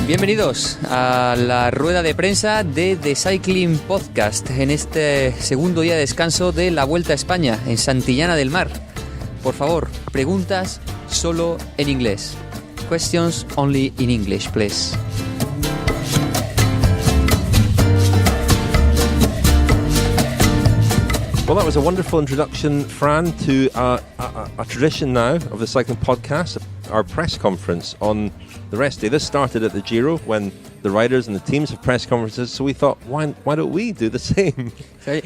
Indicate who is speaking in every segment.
Speaker 1: Bienvenidos a la rueda de prensa de The Cycling Podcast en este segundo día de descanso de la Vuelta a España en Santillana del Mar. Por favor, preguntas solo en inglés. Questions only in English, please.
Speaker 2: Well, that was a wonderful introduction, Fran, to a tradition now of the Cycling Podcast, our press conference on the rest day. This started at the Giro when the riders and the teams have press conferences, so we thought, why don't we do the same?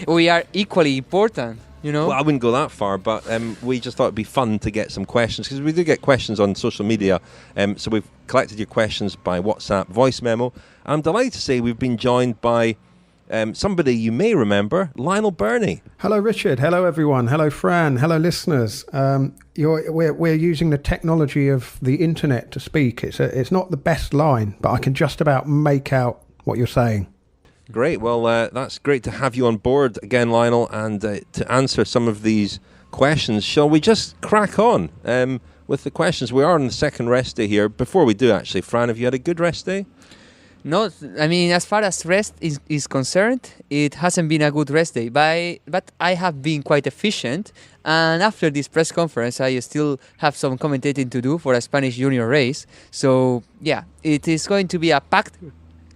Speaker 1: We are equally important, you know?
Speaker 2: Well, I wouldn't go that far, but we just thought it'd be fun to get some questions, because we do get questions on social media, so we've collected your questions by WhatsApp voice memo. I'm delighted to say we've been joined by somebody you may remember, Lionel Birnie.
Speaker 3: Hello, Richard. Hello, everyone. Hello, Fran. Hello, listeners. We're using the technology of the internet to speak. It's not the best line, but I can just about make out what you're saying.
Speaker 2: Great. Well, that's great to have you on board again, Lionel, and to answer some of these questions. Shall we just crack on with the questions? We are on the second rest day here. Before we do, actually, Fran, have you had a good rest day?
Speaker 1: No, I mean, as far as rest is concerned, it hasn't been a good rest day. But I have been quite efficient. And after this press conference, I still have some commentating to do for a Spanish junior race. So, yeah, it is going to be a packed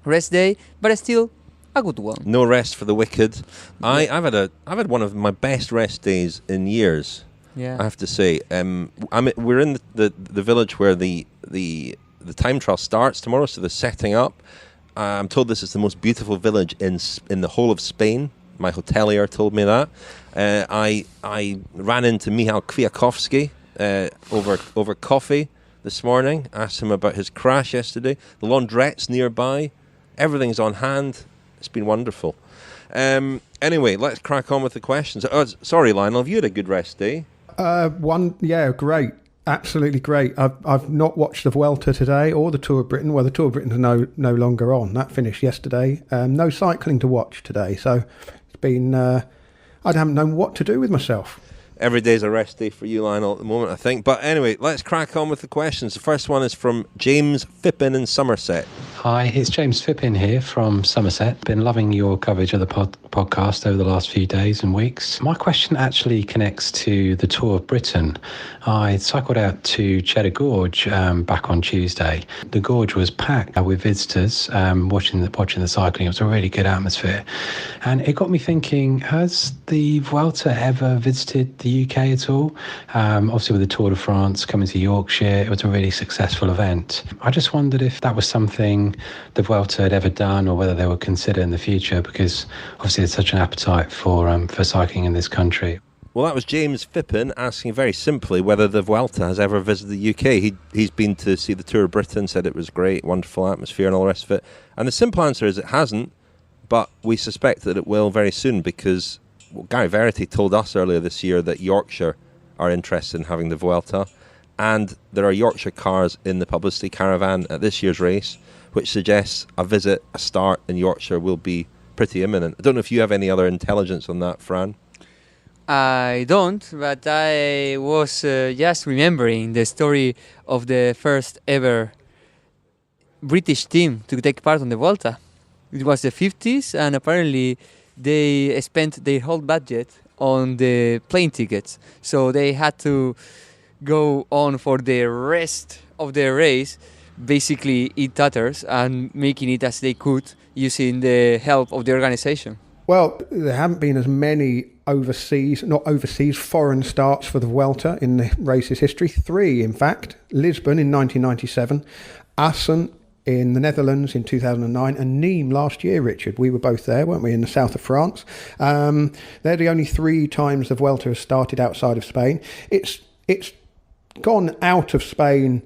Speaker 1: rest day, but still a good one.
Speaker 2: No rest for the wicked. I've had one of my best rest days in years.
Speaker 1: Yeah,
Speaker 2: I have to say. We're in the village where the time trial starts tomorrow, so they're setting up. I'm told this is the most beautiful village in the whole of Spain. My hotelier told me that. I ran into Michał Kwiatkowski over coffee this morning. Asked him about his crash yesterday. The laundrette's nearby. Everything's on hand. It's been wonderful. Anyway, let's crack on with the questions. Oh, sorry, Lionel, have you had a good rest day?
Speaker 3: Great. Absolutely great. I've not watched the Vuelta today or the Tour of Britain. Well, the Tour of Britain's no longer on. That finished yesterday. No cycling to watch today. So it's been... I haven't known what to do with myself.
Speaker 2: Every day's a rest day for you, Lionel, at the moment, I think. But anyway, let's crack on with the questions. The first one is from James Phippen in Somerset.
Speaker 4: Hi, it's James Phippen here from Somerset. Been loving your coverage of the podcast over the last few days and weeks. My question actually connects to the Tour of Britain. I cycled out to Cheddar Gorge back on Tuesday. The gorge was packed with visitors watching the cycling. It was a really good atmosphere. And it got me thinking, has the Vuelta ever visited the UK at all? Obviously with the Tour de France coming to Yorkshire, it was a really successful event. I just wondered if that was something the Vuelta had ever done, or whether they would consider in the future, because obviously there's such an appetite for cycling in this country.
Speaker 2: Well, that was James Phippen asking very simply whether the Vuelta has ever visited the UK. He's been to see the Tour of Britain, said it was great, wonderful atmosphere and all the rest of it. And the simple answer is it hasn't, but we suspect that it will very soon, because Gary Verity told us earlier this year that Yorkshire are interested in having the Vuelta, and there are Yorkshire cars in the publicity caravan at this year's race, which suggests a start in Yorkshire will be pretty imminent. I don't know if you have any other intelligence on that, Fran.
Speaker 1: I don't, but I was just remembering the story of the first ever British team to take part on the Volta. It was the 50s, and apparently they spent their whole budget on the plane tickets. So they had to go on for the rest of the race basically in tatters and making it as they could using the help of the organization.
Speaker 3: Well, there haven't been as many foreign starts for the Vuelta in the race's history. 3, in fact. Lisbon in 1997, Assen in the Netherlands in 2009, and Nîmes last year, Richard. We were both there, weren't we, in the south of France. They're the only 3 times the Vuelta has started outside of Spain. It's gone out of Spain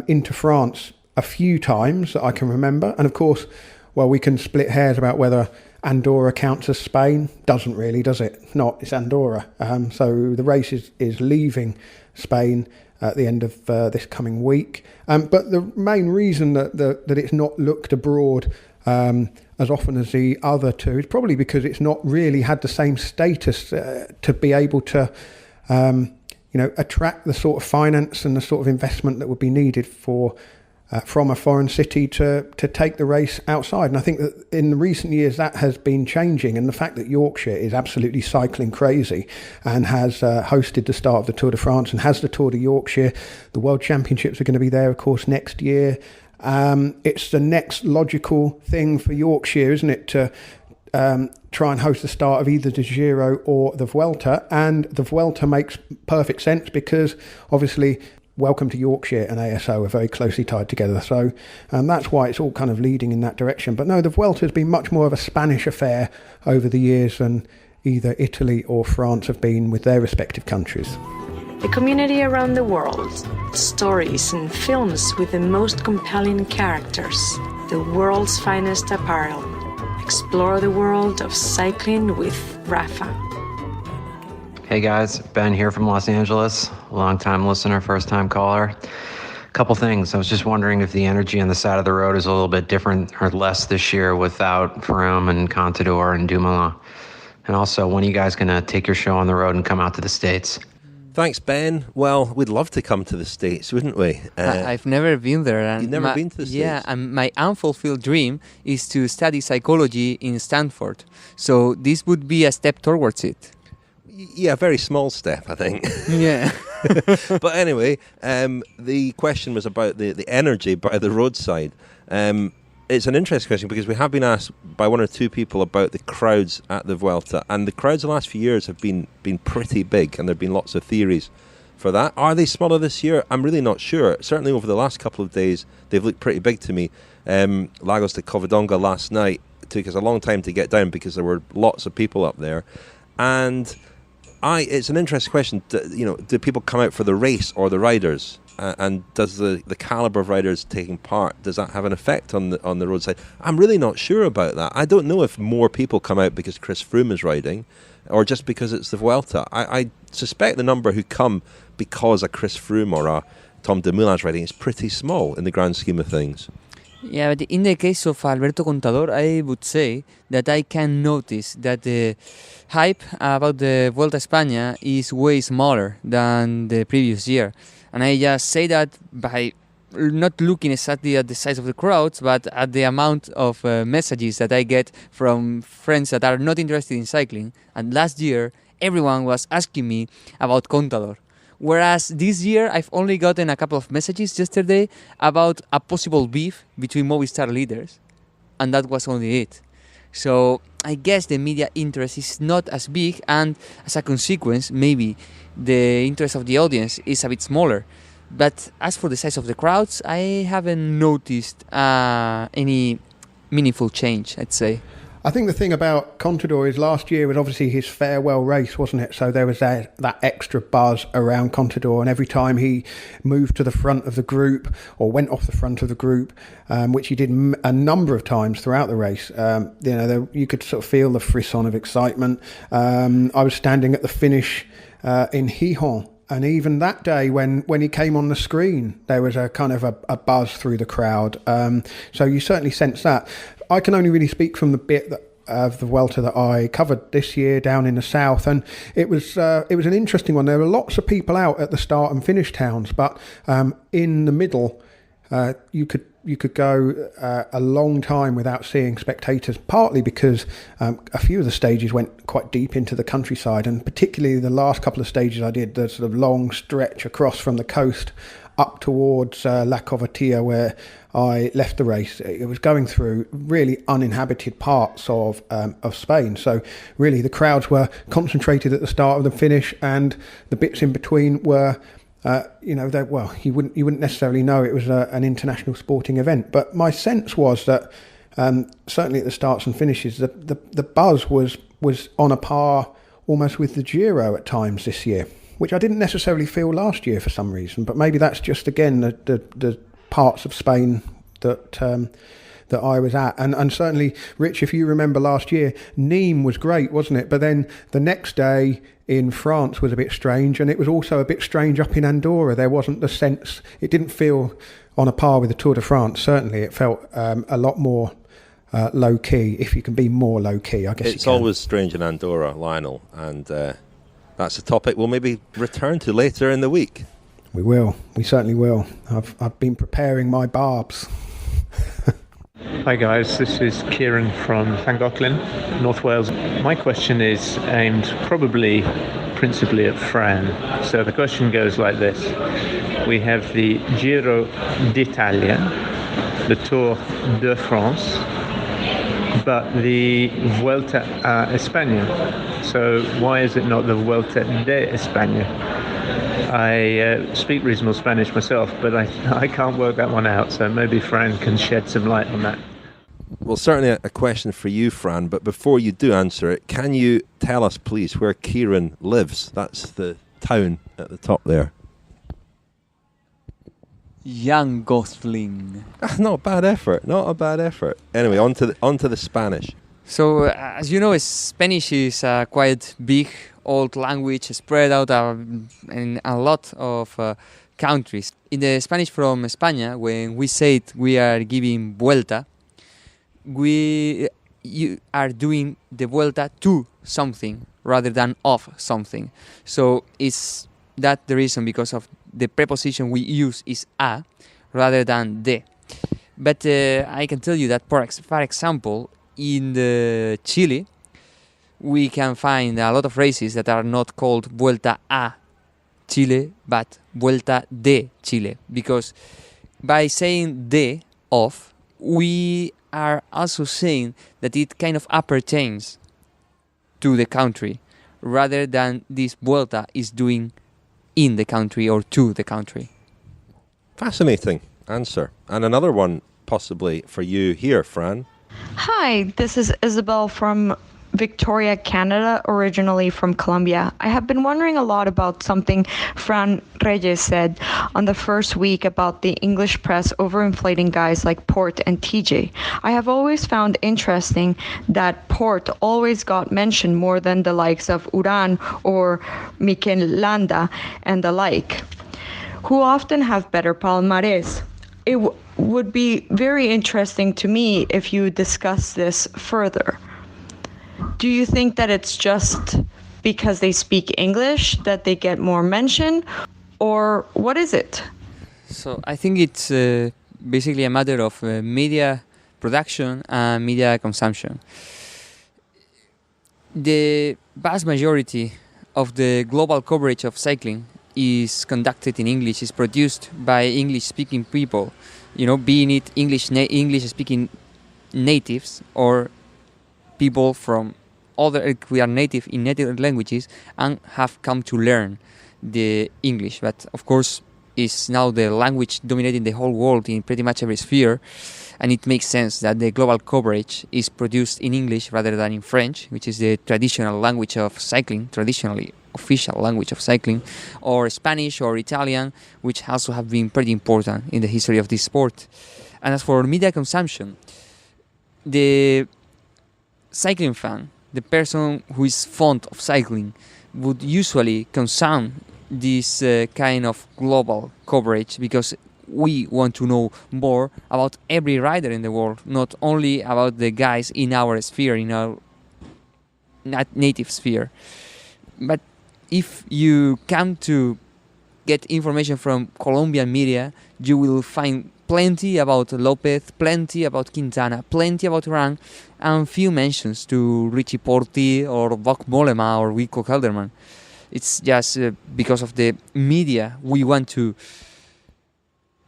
Speaker 3: into France a few times that I can remember. And of course, well, we can split hairs about whether Andorra counts as Spain. Doesn't really, does it? It's Andorra. So the race is leaving Spain at the end of this coming week. But the main reason that it's not looked abroad as often as the other 2 is probably because it's not really had the same status to be able to attract the sort of finance and the sort of investment that would be needed for from a foreign city to take the race outside. And I think that in recent years that has been changing, and the fact that Yorkshire is absolutely cycling crazy and has hosted the start of the Tour de France and has the Tour de Yorkshire. The World Championships are going to be there, of course, next year. It's the next logical thing for Yorkshire, isn't it, to try and host the start of either the Giro or the Vuelta. And the Vuelta makes perfect sense because obviously Welcome to Yorkshire and ASO are very closely tied together. So that's why it's all kind of leading in that direction. But no, the Vuelta has been much more of a Spanish affair over the years than either Italy or France have been with their respective countries.
Speaker 5: A community around the world, stories and films with the most compelling characters, the world's finest apparel. Explore the world of cycling with Rafa.
Speaker 6: Hey guys, Ben here from Los Angeles, long-time listener, first-time caller. Couple things. I was just wondering if the energy on the side of the road is a little bit different or less this year without Froome and Contador and Dumoulin. And also, when are you guys going to take your show on the road and come out to the States?
Speaker 2: Thanks, Ben. Well, we'd love to come to the States, wouldn't we?
Speaker 1: I've never been there. And
Speaker 2: you've never been to the States?
Speaker 1: Yeah, and my unfulfilled dream is to study psychology in Stanford. So this would be a step towards it.
Speaker 2: Yeah, a very small step, I think.
Speaker 1: Yeah.
Speaker 2: But anyway, the question was about the energy by the roadside. It's an interesting question because we have been asked by one or two people about the crowds at the Vuelta, and the crowds the last few years have been pretty big, and there have been lots of theories for that. Are they smaller this year? I'm really not sure. Certainly over the last couple of days, they've looked pretty big to me. Lagos to Covadonga last night, it took us a long time to get down because there were lots of people up there. And it's an interesting question. Do people come out for the race or the riders? And does the caliber of riders taking part, does that have an effect on the roadside? I'm really not sure about that. I don't know if more people come out because Chris Froome is riding or just because it's the Vuelta. I suspect the number who come because a Chris Froome or a Tom Dumoulin is riding is pretty small in the grand scheme of things.
Speaker 1: Yeah, but in the case of Alberto Contador, I would say that I can notice that the hype about the Vuelta a España is way smaller than the previous year. And I just say that by not looking exactly at the size of the crowds, but at the amount of messages that I get from friends that are not interested in cycling. And last year, everyone was asking me about Contador. Whereas this year, I've only gotten a couple of messages yesterday about a possible beef between Movistar leaders. And that was only it. So I guess the media interest is not as big, and as a consequence, maybe the interest of the audience is a bit smaller. But as for the size of the crowds, I haven't noticed any meaningful change, I'd say.
Speaker 3: I think the thing about Contador is last year was obviously his farewell race, wasn't it? So there was that extra buzz around Contador, and every time he moved to the front of the group or went off the front of the group, which he did a number of times throughout the race, you could sort of feel the frisson of excitement. I was standing at the finish in Gijón, and even that day when he came on the screen, there was a kind of a buzz through the crowd. So you certainly sense that. I can only really speak from the bit of the Vuelta that I covered this year down in the south, and it was an interesting one. There were lots of people out at the start and finish towns, but in the middle, you could go a long time without seeing spectators, partly because a few of the stages went quite deep into the countryside, and particularly the last couple of stages I did, the sort of long stretch across from the coast up towards La Covatilla, where I left the race. It was going through really uninhabited parts of Spain. So really the crowds were concentrated at the start of the finish, and the bits in between were, you wouldn't necessarily know it was an international sporting event. But my sense was that certainly at the starts and finishes, the buzz was on a par almost with the Giro at times this year, which I didn't necessarily feel last year for some reason. But maybe that's just, again, the parts of Spain that I was at. And certainly, Rich, if you remember last year, Nîmes was great, wasn't it? But then the next day in France was a bit strange, and it was also a bit strange up in Andorra. There wasn't the sense, it didn't feel on a par with the Tour de France, certainly. It felt a lot more low-key, if you can be more low-key, I guess.
Speaker 2: It's always strange in Andorra, Lionel, and that's a topic we'll maybe return to later in the week.
Speaker 3: We will. We certainly will. I've been preparing my barbs.
Speaker 7: Hi guys, this is Kieran from Llangollen, North Wales. My question is aimed principally at Fran. So the question goes like this. We have the Giro d'Italia, the Tour de France, but the Vuelta a España. So why is it not the Vuelta de España? I speak reasonable Spanish myself, but I can't work that one out, so maybe Fran can shed some light on that.
Speaker 2: Well, certainly a question for you, Fran, but before you do answer it, can you tell us, please, where Kieran lives? That's the town at the top there.
Speaker 1: Young Gosling.
Speaker 2: Not a bad effort. Anyway, on to the Spanish.
Speaker 1: So, as you know, Spanish is a quite big old language spread out in a lot of countries. In the Spanish from España, when we say it, we are giving vuelta, you are doing the vuelta to something rather than of something. So is that the reason, because of the preposition we use is a rather than de. But I can tell you that, for example, in the Chile, we can find a lot of races that are not called Vuelta a Chile, but Vuelta de Chile, because by saying de of, we are also saying that it kind of appertains to the country, rather than this Vuelta is doing in the country or to the country.
Speaker 2: Fascinating answer. And another one possibly for you here, Fran.
Speaker 8: Hi, this is Isabel from Victoria, Canada, originally from Colombia. I have been wondering a lot about something Fran Reyes said on the first week about the English press overinflating guys like Port and TJ. I have always found interesting that Port always got mentioned more than the likes of Uran or Mikel Landa and the like, who often have better palmarès. It would be very interesting to me if you discuss this further. Do you think that it's just because they speak English that they get more mention, or what is it?
Speaker 1: So I think it's basically a matter of media production and media consumption. The vast majority of the global coverage of cycling is conducted in English, is produced by English-speaking people, being it English-speaking natives or people from we are native in native languages and have come to learn the English. But of course, is now the language dominating the whole world in pretty much every sphere, and it makes sense that the global coverage is produced in English rather than in French, which is the traditional language of cycling, traditionally official language of cycling, or Spanish or Italian, which also have been pretty important in the history of this sport. And as for media consumption, the cycling fan, the person who is fond of cycling, would usually consume this kind of global coverage because we want to know more about every rider in the world, not only about the guys in our sphere, in our native sphere. But if you come to get information from Colombian media, you will find plenty about Lopez, plenty about Quintana, plenty about Rank, and few mentions to Richie Porte or Wout Mollema or Wilco Kelderman. It's just because of the media we want to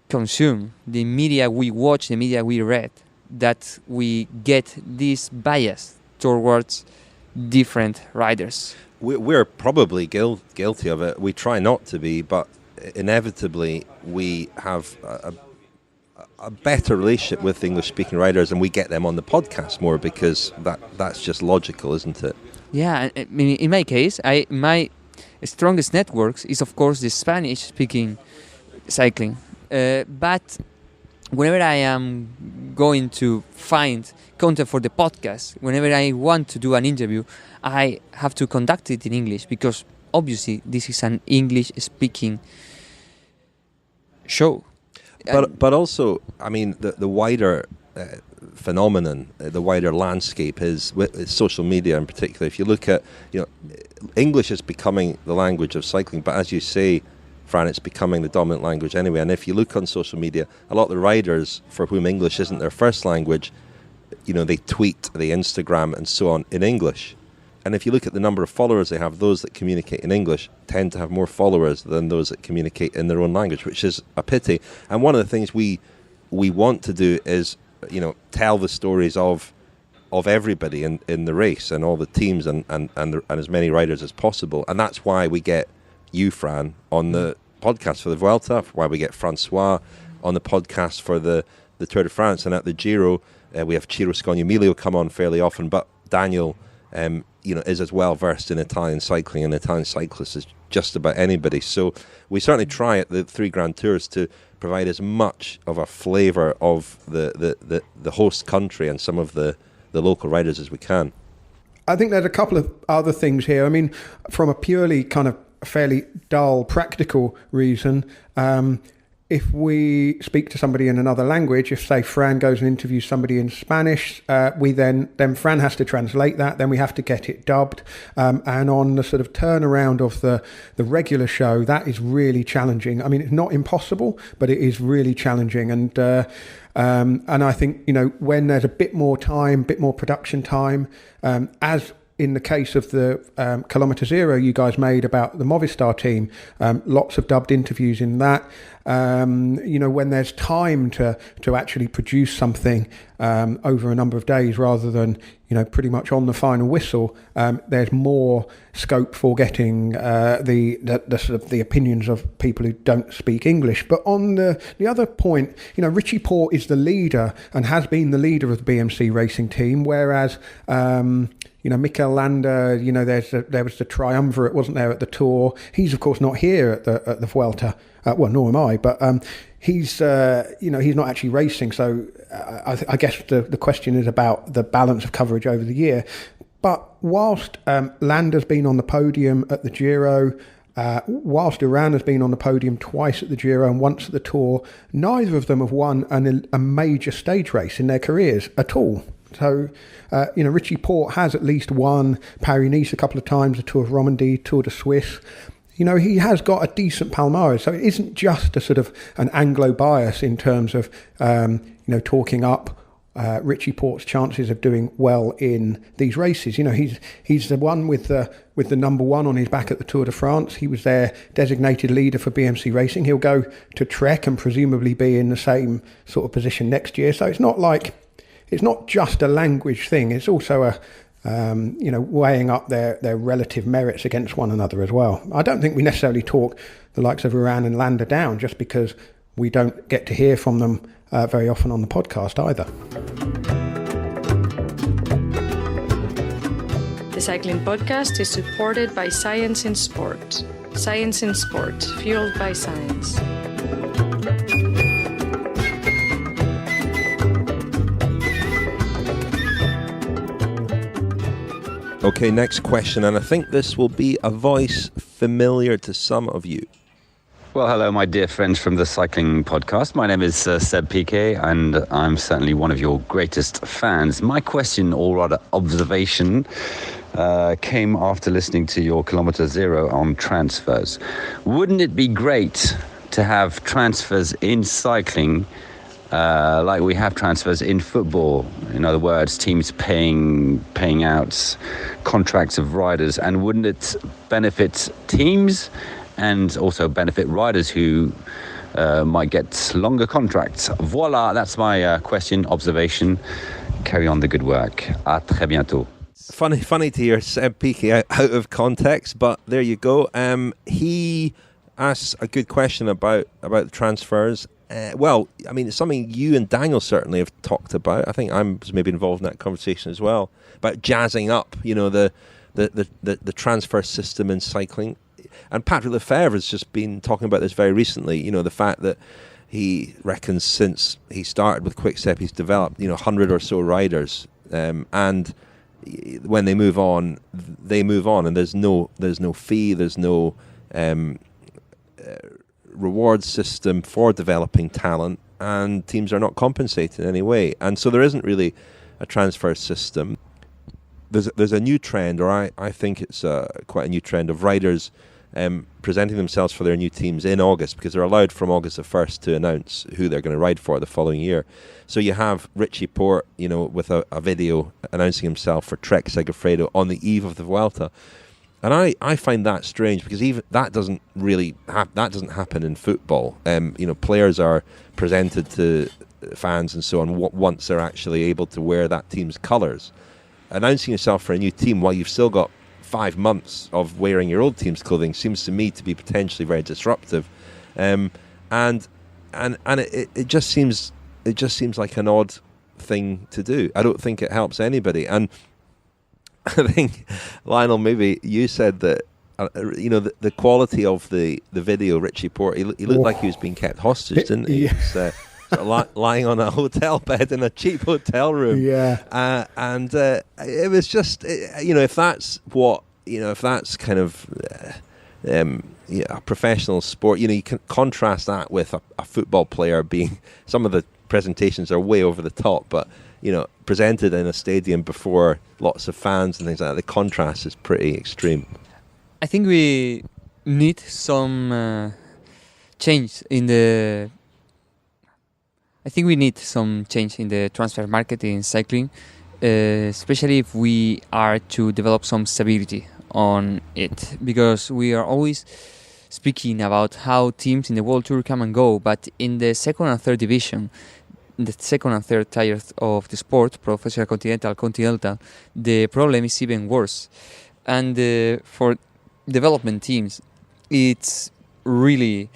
Speaker 1: consume, the media we watch, the media we read, that we get this bias towards different riders.
Speaker 2: We're probably guilty of it. We try not to be, but inevitably we have a better relationship with English-speaking riders, and we get them on the podcast more because that's just logical, isn't it?
Speaker 1: Yeah, I mean, in my case, my strongest networks is, of course, the Spanish-speaking cycling. But whenever I am going to find content for the podcast, whenever I want to do an interview, I have to conduct it in English because obviously this is an English-speaking show.
Speaker 2: But also, I mean, the wider phenomenon, the wider landscape is with social media in particular. If you look at, English is becoming the language of cycling, but as you say, Fran, it's becoming the dominant language anyway. And if you look on social media, a lot of the riders for whom English isn't their first language, they tweet, they Instagram and so on in English. And if you look at the number of followers they have, those that communicate in English tend to have more followers than those that communicate in their own language, which is a pity. And one of the things we want to do is, tell the stories of everybody in the race and all the teams and as many riders as possible. And that's why we get you, Fran, on the podcast for the Vuelta, why we get Francois on the podcast for the Tour de France. And at the Giro, we have Ciro Scognamiglio come on fairly often, but Daniel is as well versed in Italian cycling and Italian cyclists as just about anybody. So we certainly try at the 3 Grand Tours to provide as much of a flavour of the host country and some of the local riders as we can.
Speaker 3: I think there's a couple of other things here. I mean, from a purely kind of fairly dull, practical reason, if we speak to somebody in another language, if, say, Fran goes and interviews somebody in Spanish, then Fran has to translate that, then we have to get it dubbed. And on the sort of turnaround of the regular show, that is really challenging. I mean, it's not impossible, but it is really challenging. And I think, when there's a bit more time, bit more production time, as in the case of the Kilometre Zero you guys made about the Movistar team, lots of dubbed interviews in that. When there's time to actually produce something over a number of days rather than, pretty much on the final whistle, there's more scope for getting the sort of the opinions of people who don't speak English. But on the other point, Richie Porte is the leader and has been the leader of the BMC racing team, whereas Mikel Landa, there was the triumvirate, wasn't there, at the Tour. He's of course not here at the Vuelta. Nor am I. But he's not actually racing. So I guess the question is about the balance of coverage over the year. But whilst Landa's been on the podium at the Giro, whilst Iran has been on the podium twice at the Giro and once at the Tour, neither of them have won a major stage race in their careers at all. So, Richie Porte has at least won Paris-Nice a couple of times, the Tour of Romandie, Tour de Suisse. He has got a decent palmarès. So it isn't just a sort of an Anglo bias in terms of, talking up Richie Porte's chances of doing well in these races. He's the one with the number one on his back at the Tour de France. He was their designated leader for BMC Racing. He'll go to Trek and presumably be in the same sort of position next year. So it's not just a language thing. It's also weighing up their relative merits against one another as well. I don't think we necessarily talk the likes of Iran and Landa down just because we don't get to hear from them very often on the podcast either.
Speaker 5: The Cycling Podcast is supported by Science in Sport. Science in Sport, fueled by science.
Speaker 2: Okay, next question, and I think this will be a voice familiar to some of you.
Speaker 9: Well, hello, my dear friends from the Cycling Podcast. My name is Seb Piquet, and I'm certainly one of your greatest fans. My question, or rather observation, came after listening to your Kilometre Zero on transfers. Wouldn't it be great to have transfers in cycling like we have transfers in football? In other words, teams paying out contracts of riders, and wouldn't it benefit teams and also benefit riders who might get longer contracts? Voila, that's my question, observation. Carry on the good work. À très bientôt.
Speaker 2: Funny to hear Seb Piquet out of context, but there you go. He asks a good question about the transfers. It's something you and Daniel certainly have talked about. I think I was maybe involved in that conversation as well, about jazzing up, the transfer system in cycling. And Patrick Lefevre has just been talking about this very recently. The fact that he reckons since he started with Quick-Step, he's developed 100 or so riders, and when they move on, and there's no fee, there's no reward system for developing talent, and teams are not compensated in any way, and so there isn't really a transfer system. There's a new trend, or I think it's quite a new trend, of riders presenting themselves for their new teams in August, because they're allowed from August the 1st to announce who they're going to ride for the following year. So you have Richie Porte, with a video announcing himself for Trek Segafredo on the eve of the Vuelta. And I find that strange, because even that doesn't really that doesn't happen in football. Players are presented to fans and so on once they're actually able to wear that team's colours. Announcing yourself for a new team while you've still got 5 months of wearing your old team's clothing seems to me to be potentially very disruptive, and it just seems like an odd thing to do. I don't think it helps anybody. And I think, Lionel, maybe you said that the quality of the video, Richie Porte, he looked like he was being kept hostage, didn't he?
Speaker 3: Yeah.
Speaker 2: He was, sort of lying on a hotel bed in a cheap hotel room.
Speaker 3: Yeah.
Speaker 2: And it was just, if that's what, if that's kind of a professional sport, you can contrast that with a football player being, some of the presentations are way over the top, but, presented in a stadium before lots of fans and things like that. The contrast is pretty extreme.
Speaker 1: I think we need some change in the. I think we need some change in the transfer market in cycling, especially if we are to develop some stability on it, because we are always speaking about how teams in the World Tour come and go, but in the second and third division, the second and third tiers of the sport, professional, continental, the problem is even worse. And for development teams, it's really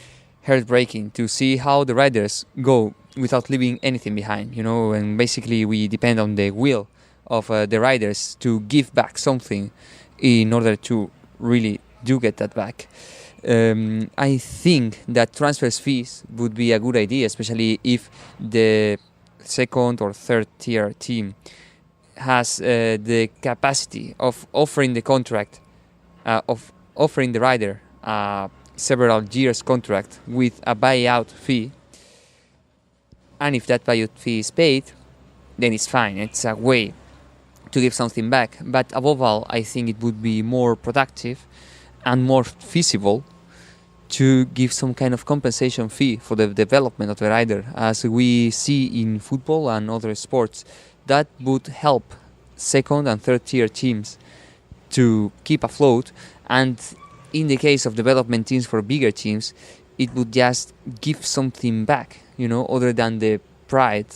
Speaker 1: heartbreaking to see how the riders go without leaving anything behind, and basically we depend on the will of the riders to give back something in order to really do get that back. I think that transfer fees would be a good idea, especially if the second or third tier team has the capacity of offering the contract, of offering the rider several years contract with a buyout fee. And if that buyout fee is paid, then it's fine. It's a way to give something back. But above all, I think it would be more productive and more feasible to give some kind of compensation fee for the development of the rider, as we see in football and other sports. That would help second and third tier teams to keep afloat, and in the case of development teams for bigger teams, it would just give something back, other than the pride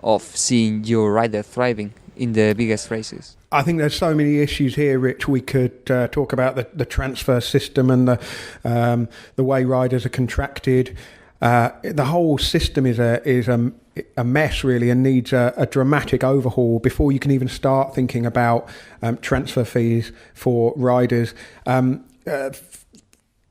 Speaker 1: of seeing your rider thriving in the biggest races.
Speaker 3: I think there's so many issues here, Rich. We could talk about the transfer system and the way riders are contracted. The whole system is a mess, really, and needs a dramatic overhaul before you can even start thinking about transfer fees for riders.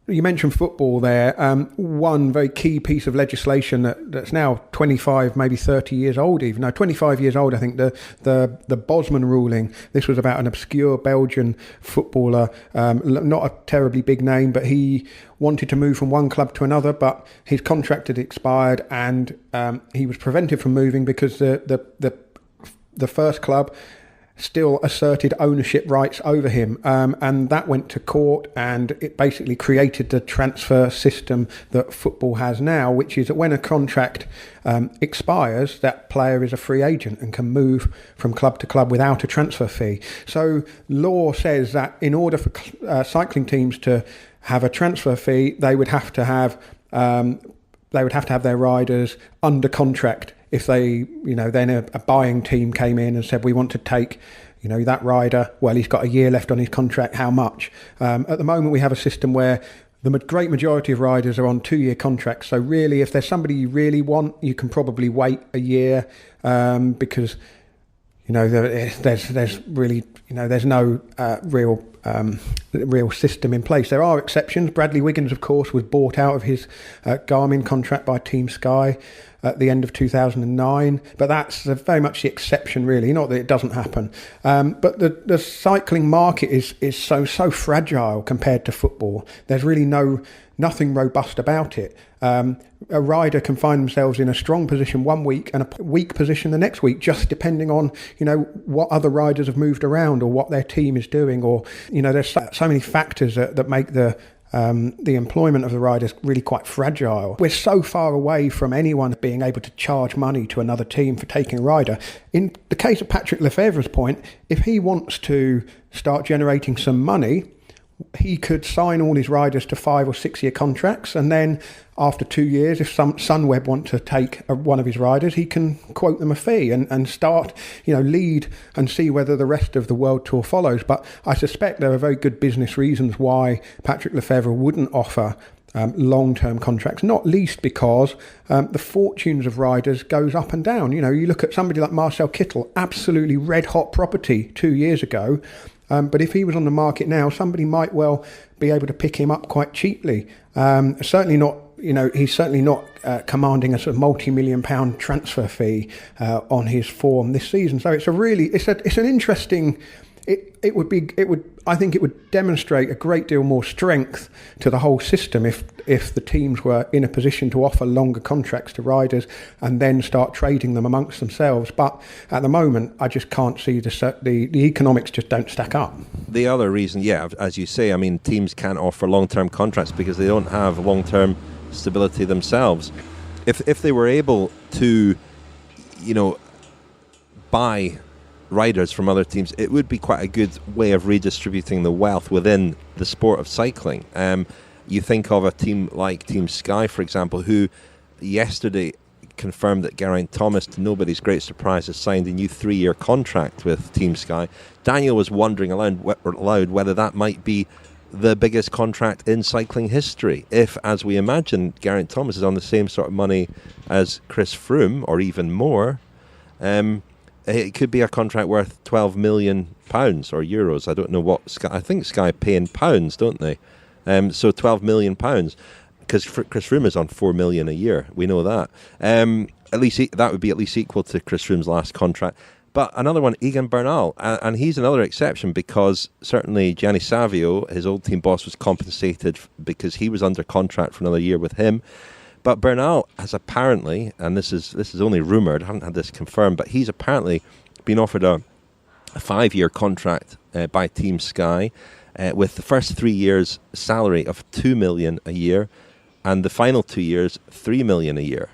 Speaker 3: You mentioned football there. One very key piece of legislation that's now 25, maybe 30 years old even. No, 25 years old, I think, the Bosman ruling. This was about an obscure Belgian footballer, not a terribly big name, but he wanted to move from one club to another, but his contract had expired and he was prevented from moving because the first club still asserted ownership rights over him, and that went to court, and it basically created the transfer system that football has now, which is that when a contract expires, that player is a free agent and can move from club to club without a transfer fee. So law says that in order for cycling teams to have a transfer fee, they would have to have their riders under contract. If they, then a buying team came in and said, we want to take, that rider, well, he's got a year left on his contract, how much? At the moment, we have a system where the great majority of riders are on 2-year contracts. So really, if there's somebody you really want, you can probably wait a year because, there's really, there's no real system in place. There are exceptions. Bradley Wiggins, of course, was bought out of his Garmin contract by Team Sky at the end of 2009, but that's very much the exception, really, not that it doesn't happen. But the cycling market is so fragile compared to football. There's really nothing robust about it. A rider can find themselves in a strong position one week and a weak position the next week, just depending on, what other riders have moved around or what their team is doing, or, there's so many factors that make the the employment of the riders really quite fragile. We're so far away from anyone being able to charge money to another team for taking a rider. In the case of Patrick Lefevere's point, if he wants to start generating some money, he could sign all his riders to 5 or 6 year contracts, and then after 2 years, if Sunweb want to take one of his riders, he can quote them a fee and start, lead and see whether the rest of the World Tour follows. But I suspect there are very good business reasons why Patrick Lefevere wouldn't offer long-term contracts, not least because the fortunes of riders goes up and down. You look at somebody like Marcel Kittel, absolutely red-hot property 2 years ago. But if he was on the market now, somebody might well be able to pick him up quite cheaply. Certainly not, he's certainly not commanding a sort of multi-million-pound transfer fee on his form this season. So it's an interesting. I think it would demonstrate a great deal more strength to the whole system if the teams were in a position to offer longer contracts to riders and then start trading them amongst themselves. But at the moment, I just can't see the economics just don't stack up.
Speaker 2: The other reason, as you say, teams can't offer long-term contracts because they don't have long-term stability themselves. If they were able to, buy riders from other teams, it would be quite a good way of redistributing the wealth within the sport of cycling. You think of a team like Team Sky, for example, who yesterday confirmed that Geraint Thomas, to nobody's great surprise, has signed a new 3-year contract with Team Sky. Daniel was wondering aloud whether that might be the biggest contract in cycling history. If, as we imagine, Geraint Thomas is on the same sort of money as Chris Froome, or even more, it could be a contract worth £12 million or euros. I don't know what Sky. I think Sky pay in pounds, don't they? So £12 million, because Chris Froome is on £4 million a year. We know that. At least that would be at least equal to Chris Froome's last contract. But another one, Egan Bernal, and he's another exception because certainly Gianni Savio, his old team boss, was compensated because he was under contract for another year with him. But Bernal has apparently, and this is only rumoured, I haven't had this confirmed, but he's apparently been offered a 5-year contract by Team Sky with the first 3 years salary of $2 million a year and the final 2 years $3 million a year.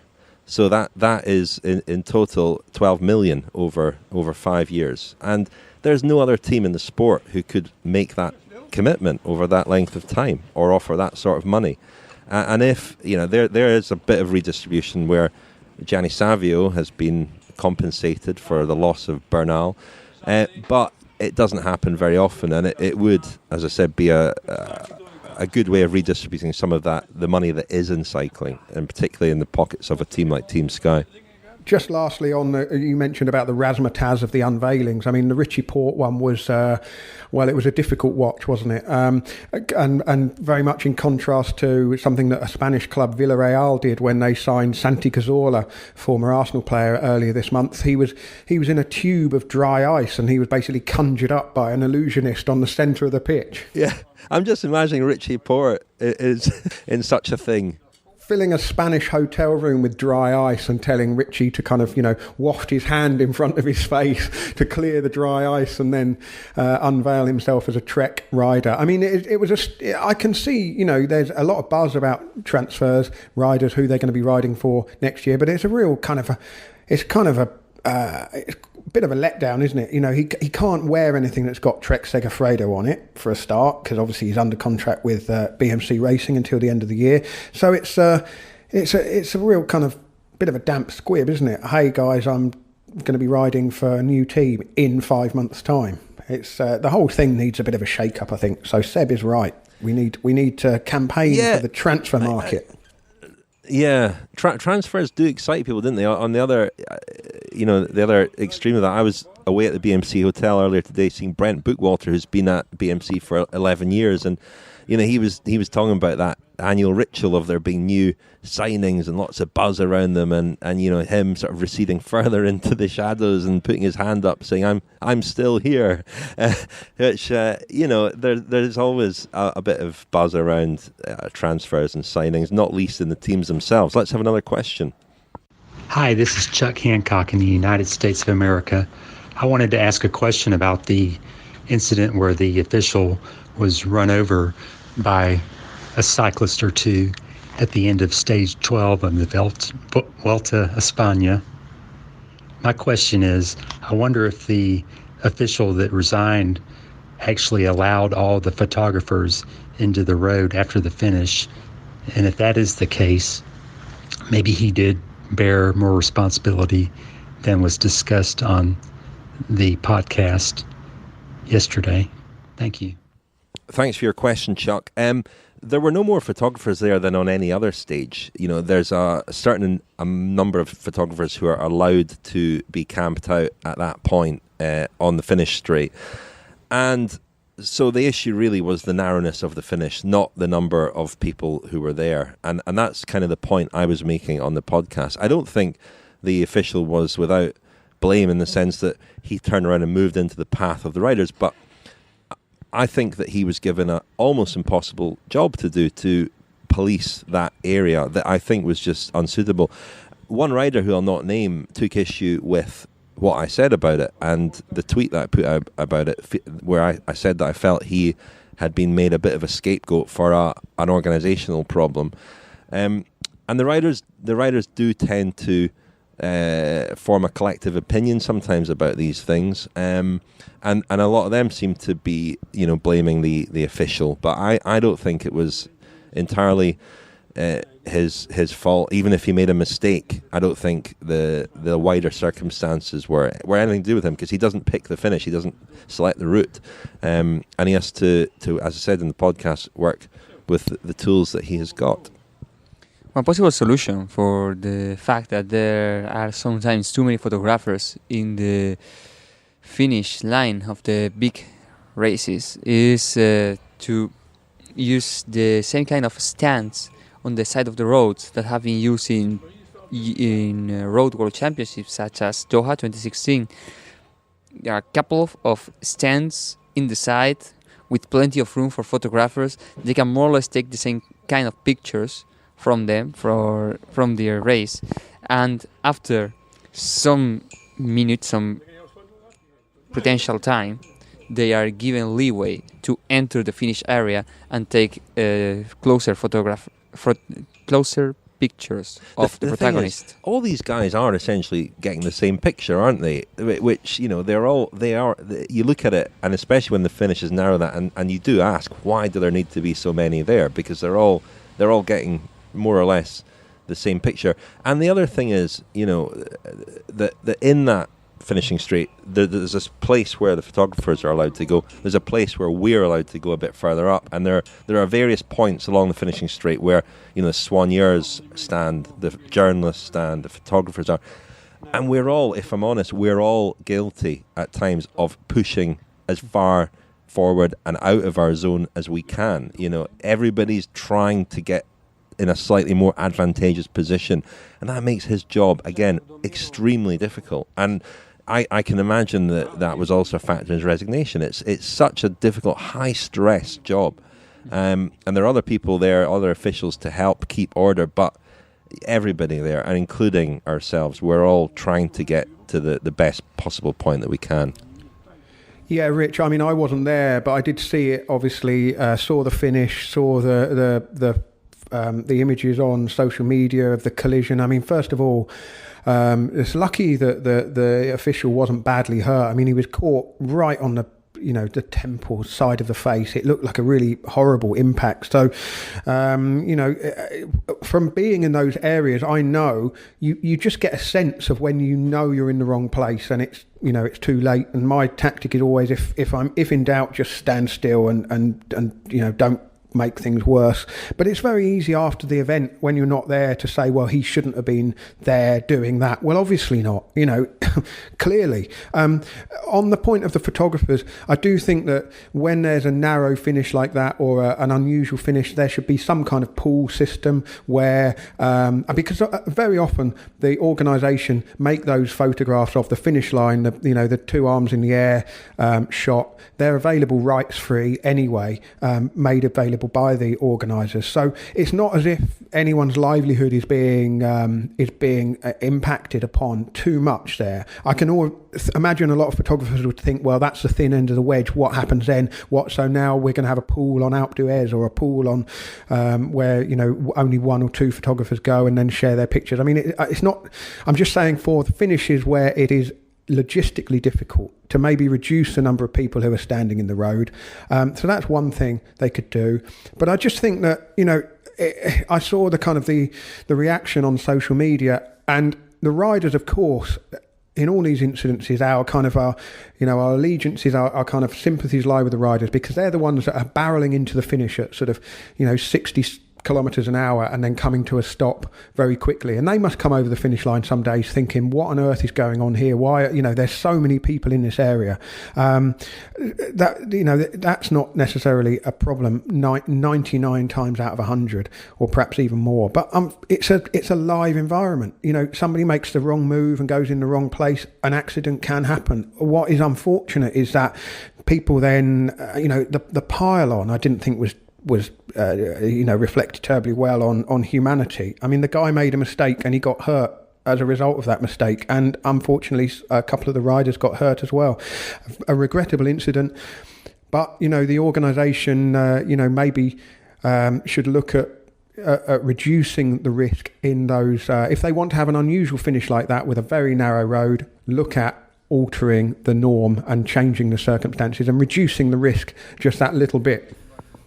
Speaker 2: So that is in total $12 million over 5 years. And there's no other team in the sport who could make that commitment over that length of time or offer that sort of money. And if, there is a bit of redistribution where Gianni Savio has been compensated for the loss of Bernal, but it doesn't happen very often, and it would, as I said, be a good way of redistributing some of the money that is in cycling, and particularly in the pockets of a team like Team Sky.
Speaker 3: Just lastly, you mentioned about the razzmatazz of the unveilings. The Richie Porte one was, it was a difficult watch, wasn't it? And very much in contrast to something that a Spanish club, Villarreal, did when they signed Santi Cazorla, former Arsenal player, earlier this month. He was in a tube of dry ice, and he was basically conjured up by an illusionist on the centre of the pitch.
Speaker 2: Yeah, I'm just imagining Richie Porte is in such a thing.
Speaker 3: Filling a Spanish hotel room with dry ice and telling Richie to kind of, waft his hand in front of his face to clear the dry ice and then unveil himself as a Trek rider. It was I can see, there's a lot of buzz about transfers, riders, who they're going to be riding for next year, but it's a real it's a bit of a letdown, isn't it? He can't wear anything that's got Trek Segafredo on it for a start, because obviously he's under contract with BMC Racing until the end of the year. So it's a real kind of bit of a damp squib, isn't it? Hey guys, I'm going to be riding for a new team in 5 months' time. It's the whole thing needs a bit of a shake-up, I think. So Seb is right. We need to campaign for the transfer market.
Speaker 2: Transfers do excite people, didn't they? On the other, the other extreme of that, I was away at the BMC Hotel earlier today seeing Brent Bookwalter, who's been at BMC for 11 years, and he was talking about that annual ritual of there being new signings and lots of buzz around them, and him sort of receding further into the shadows and putting his hand up saying I'm still here, which there's always a bit of buzz around transfers and signings, not least in the teams themselves. Let's have another question.
Speaker 10: Hi, this is Chuck Hancock in the United States of America. I wanted to ask a question about the incident where the official was run over by a cyclist or two at the end of stage 12 of the Vuelta a España. My question is, I wonder if the official that resigned actually allowed all the photographers into the road after the finish. And if that is the case, maybe he did bear more responsibility than was discussed on the podcast yesterday. Thank you.
Speaker 2: Thanks for your question, Chuck. There were no more photographers there than on any other stage. You know, there's a certain number of photographers who are allowed to be camped out at that point on the finish straight. And so the issue really was the narrowness of the finish, not the number of people who were there. And that's kind of the point I was making on the podcast. I don't think the official was without blame in the sense that he turned around and moved into the path of the riders, but I think that he was given an almost impossible job to do, to police that area that I think was just unsuitable. One rider who I'll not name took issue with what I said about it, and the tweet that I put out about it, where I said that I felt he had been made a bit of a scapegoat for an organisational problem. And the riders do tend to form a collective opinion sometimes about these things, and a lot of them seem to be, you know, blaming the official. But I don't think it was entirely his fault. Even if he made a mistake, I don't think the wider circumstances were anything to do with him, because he doesn't pick the finish, he doesn't select the route, and he has to, as I said in the podcast, work with the tools that he has got.
Speaker 1: One possible solution for the fact that there are sometimes too many photographers in the finish line of the big races is to use the same kind of stands on the side of the roads that have been used in Road World Championships such as Doha 2016. There are a couple of stands in the side with plenty of room for photographers. They can more or less take the same kind of pictures from them, from their race, and after some minutes, some potential time, they are given leeway to enter the finish area and take closer pictures of the protagonist.
Speaker 2: Thing is, all these guys are essentially getting the same picture, aren't they? Which, you know, they are. You look at it, and especially when the finish is narrow, and you do ask, why do there need to be so many there? Because they're all getting more or less the same picture. And the other thing is, you know, that in that finishing straight, there's this place where the photographers are allowed to go. There's a place where we're allowed to go a bit further up, and there are various points along the finishing straight where, you know, the soigneurs stand, the journalists stand, the photographers are, and we're all, if I'm honest, we're all guilty at times of pushing as far forward and out of our zone as we can. You know, everybody's trying to get in a slightly more advantageous position, and that makes his job, again, extremely difficult. And I can imagine that was also a factor in his resignation. It's such a difficult, high-stress job, and there are other people there, other officials to help keep order, but everybody there, and including ourselves, we're all trying to get to the best possible point that we can.
Speaker 3: Yeah, Rich, I mean, I wasn't there, but I did see it, obviously, saw the finish, saw the images on social media of the collision. I mean, first of all, it's lucky that the official wasn't badly hurt. I mean, he was caught right on the temple side of the face. It looked like a really horrible impact. So, from being in those areas, I know you just get a sense of when you know you're in the wrong place and it's too late. And my tactic is always, if in doubt, just stand still and don't make things worse. But it's very easy after the event, when you're not there, to say, well, he shouldn't have been there doing that. Well, obviously not, clearly. On the point of the photographers, I do think that when there's a narrow finish like that, or an unusual finish, there should be some kind of pool system where, because very often the organisation make those photographs of the finish line, the two arms in the air shot, they're available rights free anyway, made available available by the organisers. So it's not as if anyone's livelihood is being impacted upon too much there. I can imagine a lot of photographers would think, well, that's the thin end of the wedge. What happens then? So now we're going to have a pool on Alpe d'Huez or a pool on where only one or two photographers go and then share their pictures. I mean, it's not. I'm just saying for the finishes where it is logistically difficult to maybe reduce the number of people who are standing in the road. So that's one thing they could do. But I just think that, I saw the kind of the reaction on social media, and the riders, of course, in all these incidences, our allegiances, our kind of sympathies lie with the riders, because they're the ones that are barreling into the finish at sort of, 60 kilometres an hour and then coming to a stop very quickly. And they must come over the finish line some days thinking, what on earth is going on here? Why, there's so many people in this area. That's not necessarily a problem 99 times out of 100, or perhaps even more. But it's a live environment. Somebody makes the wrong move and goes in the wrong place, an accident can happen. What is unfortunate is that people then, the pile-on, I didn't think was reflected terribly well on humanity. I mean, the guy made a mistake and he got hurt as a result of that mistake, and unfortunately a couple of the riders got hurt as well. A regrettable incident, but the organisation maybe should look at reducing the risk in those, if they want to have an unusual finish like that with a very narrow road, look at altering the norm and changing the circumstances and reducing the risk just that little bit.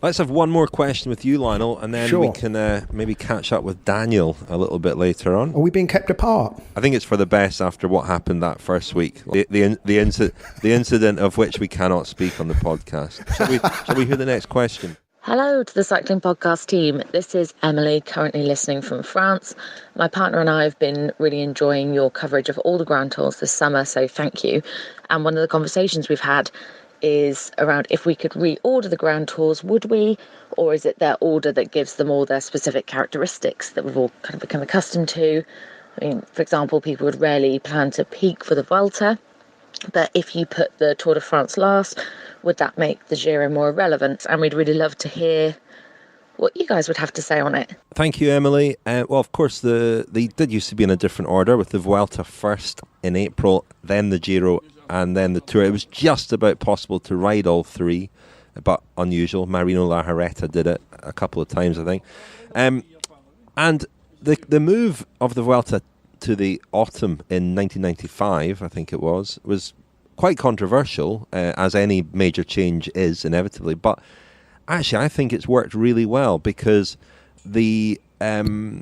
Speaker 2: Let's have one more question with you, Lionel, and then we can maybe catch up with Daniel a little bit later on.
Speaker 3: Are we being kept apart?
Speaker 2: I think it's for the best after what happened that first week. The incident of which we cannot speak on the podcast. Shall we hear the next question?
Speaker 11: Hello to the Cycling Podcast team. This is Emily, currently listening from France. My partner and I have been really enjoying your coverage of all the Grand Tours this summer, so thank you. And one of the conversations we've had is around if we could reorder the Grand Tours, would we? Or is it their order that gives them all their specific characteristics that we've all kind of become accustomed to? I mean, for example, people would rarely plan to peak for the Vuelta, but if you put the Tour de France last, would that make the Giro more relevant? And we'd really love to hear what you guys would have to say on it.
Speaker 2: Thank you, Emily. Well, of course, they did used to be in a different order, with the Vuelta first in April, then the Giro, and then the Tour. It was just about possible to ride all three, but unusual. Marino Larjareta did it a couple of times, I think. And the move of the Vuelta to the autumn in 1995, I think it was quite controversial, as any major change is inevitably. But actually, I think it's worked really well because of the way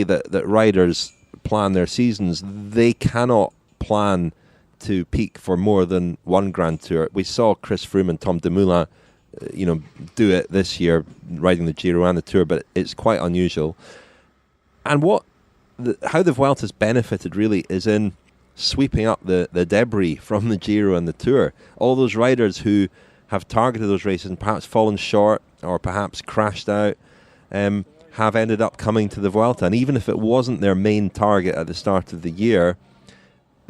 Speaker 2: that riders plan their seasons. They cannot plan to peak for more than one Grand Tour. We saw Chris Froome and Tom Dumoulin, do it this year, riding the Giro and the Tour, but it's quite unusual. And how the Vuelta's benefited really is in sweeping up the debris from the Giro and the Tour. All those riders who have targeted those races and perhaps fallen short or perhaps crashed out have ended up coming to the Vuelta. And even if it wasn't their main target at the start of the year,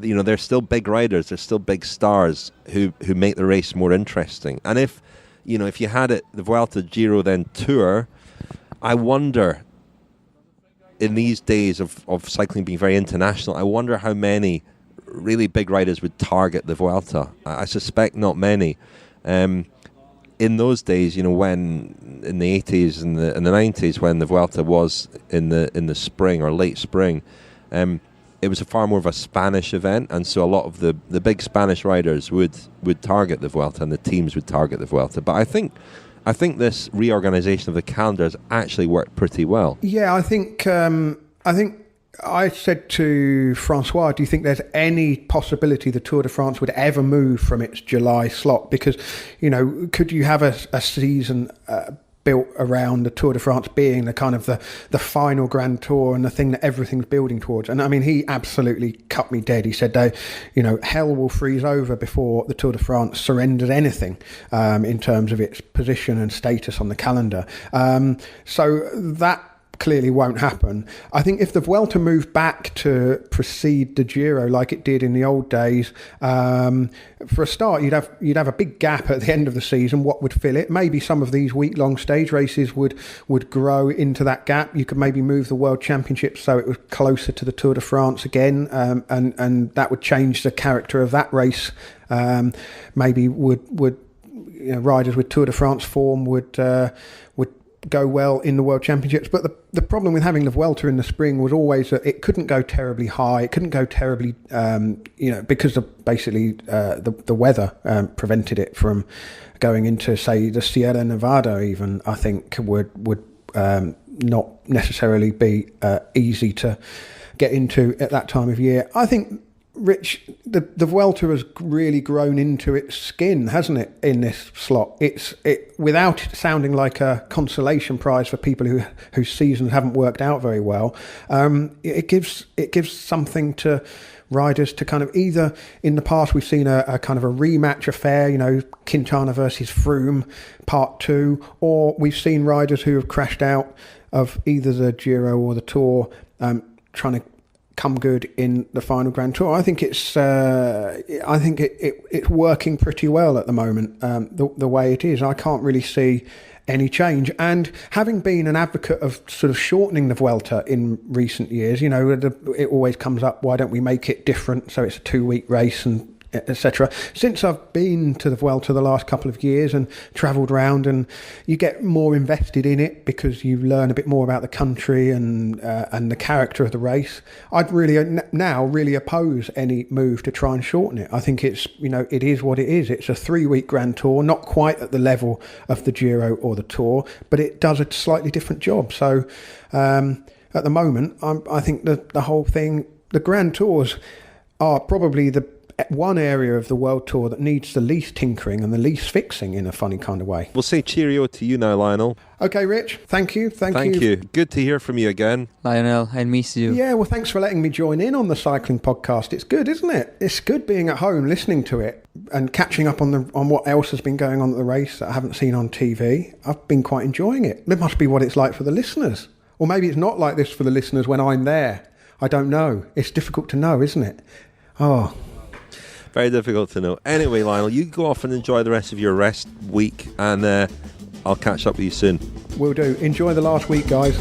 Speaker 2: they're still big riders, they're still big stars who make the race more interesting. And if you had it, the Vuelta, Giro, then Tour, I wonder, in these days of cycling being very international, I wonder how many really big riders would target the Vuelta. I suspect not many. In those days, when in the 80s and the 90s, when the Vuelta was in the spring or late spring, it was far more of a Spanish event, and so a lot of the big Spanish riders would target the Vuelta, and the teams would target the Vuelta. But I think this reorganisation of the calendar has actually worked pretty well.
Speaker 3: Yeah, I think I said to Francois, do you think there's any possibility the Tour de France would ever move from its July slot? Because, could you have a season built around the Tour de France being the kind of the final Grand Tour and the thing that everything's building towards? And I mean, he absolutely cut me dead. He said, hell will freeze over before the Tour de France surrenders anything in terms of its position and status on the calendar. So that clearly won't happen. I think if the Vuelta moved back to precede the Giro like it did in the old days, for a start, you'd have a big gap at the end of the season. What would fill it? Maybe some of these week-long stage races would grow into that gap. You could maybe move the World Championships so it was closer to the Tour de France again, and that would change the character of that race. Maybe would riders with Tour de France form would go well in the World Championships. But the problem with having the Vuelta in the spring was always that it couldn't go terribly high. It couldn't go terribly, because of basically the weather prevented it from going into, say, the Sierra Nevada even, I think would not necessarily be easy to get into at that time of year. I think, Rich, the Vuelta has really grown into its skin, hasn't it, in this slot? It without it sounding like a consolation prize for people whose seasons haven't worked out very well. It gives something to riders to kind of, either in the past we've seen a kind of a rematch affair, Quintana versus Froome part 2, or we've seen riders who have crashed out of either the Giro or the Tour trying to come good in the final Grand Tour. I think it's working pretty well at the moment, the way it is. I can't really see any change. And having been an advocate of sort of shortening the Vuelta in recent years, it always comes up, why don't we make it different so it's a 2-week race and etc. Since I've been to the Vuelta the last couple of years and travelled around, and you get more invested in it because you learn a bit more about the country and the character of the race, I'd really oppose any move to try and shorten it. I think it's, it is what it is. It's a 3-week Grand Tour, not quite at the level of the Giro or the Tour, but it does a slightly different job. So at the moment, I think that the whole thing, the Grand Tours are probably the one area of the World Tour that needs the least tinkering and the least fixing in a funny kind of way.
Speaker 2: We'll say cheerio to you now, Lionel.
Speaker 3: Okay, Rich. Thank you.
Speaker 2: Thank you. Good to hear from you again.
Speaker 1: Lionel, I miss you.
Speaker 3: Yeah, well, thanks for letting me join in on the cycling podcast. It's good, isn't it? It's good being at home, listening to it and catching up on what else has been going on at the race that I haven't seen on TV. I've been quite enjoying it. It must be what it's like for the listeners. Or maybe it's not like this for the listeners when I'm there. I don't know. It's difficult to know, isn't it? Oh,
Speaker 2: very difficult to know. Anyway, Lionel, you go off and enjoy the rest of your rest week, and I'll catch up with you soon.
Speaker 3: Will do. Enjoy the last week, guys.